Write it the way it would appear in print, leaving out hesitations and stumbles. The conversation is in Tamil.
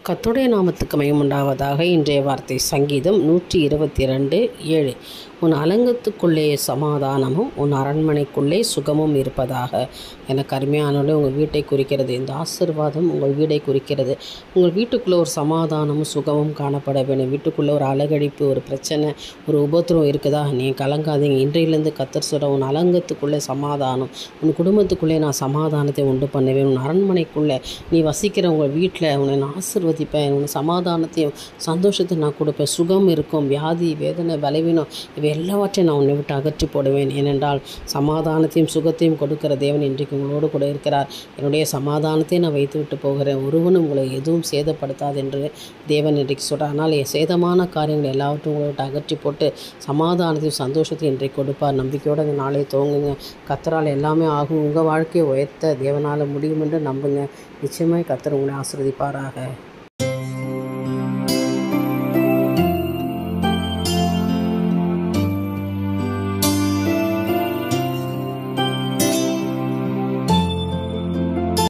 கர்த்தருடைய நாமத்துக்கு மகிமை உண்டாவதாக. இன்றைய வார்த்தை சங்கீதம் 122:7. உன் அலங்கத்துக்குள்ளே சமாதானமும் உன் அரண்மனைக்குள்ளே சுகமும் இருப்பதாக. எனக்கு அருமையானோட உங்கள் வீட்டை குறிக்கிறது. இந்த ஆசீர்வாதம் உங்கள் வீடை குறிக்கிறது. உங்கள் வீட்டுக்குள்ளே ஒரு சமாதானமும் சுகமும் காணப்பட வேண்டும். வீட்டுக்குள்ளே ஒரு அலகடிப்பு, ஒரு பிரச்சனை, ஒரு உபத்திரம் இருக்குதா? நீ கலங்காதீங்க. இன்றையிலேருந்து கர்த்தர் சொல்கிற உன் அலங்கத்துக்குள்ளே சமாதானம், உன் குடும்பத்துக்குள்ளே நான் சமாதானத்தை உண்டு பண்ணுவேன். உன் அரண்மனைக்குள்ளே நீ வசிக்கிற உங்கள் வீட்டில் உன்னை நான் ஆசீர்வதிப்பேன். உன் சமாதானத்தையும் சந்தோஷத்தையும் நான் கொடுப்பேன். சுகம் இருக்கும். வியாதி, வேதனை, பலவீனம் இவை எல்லாவற்றையும் நான் உன்னை விட்டு அகற்றி போடுவேன். ஏனென்றால் சமாதானத்தையும் சுகத்தையும் கொடுக்கிற தேவன் இன்றைக்கு உங்களோடு கூட இருக்கிறார். என்னுடைய சமாதானத்தை நான் வைத்து விட்டு போகிறேன், ஒருவனும் உங்களை எதுவும் சேதப்படுத்தாது என்று தேவன் இன்றைக்கு சொல்கிறார். ஆனால் சேதமான காரியங்கள் எல்லாவற்றையும் உங்களை விட்டு அகற்றி போட்டு சமாதானத்தையும் சந்தோஷத்தையும் இன்றைக்கு கொடுப்பார். நம்பிக்கையோடு அந்த நாளை துவங்குங்க. கர்த்தரால் எல்லாமே ஆகும். உங்கள் வாழ்க்கையை உயர்த்த தேவனால் முடியும் என்று நம்புங்க. நிச்சயமாய் கர்த்தர் உங்களை ஆசீர்வதிப்பாராக.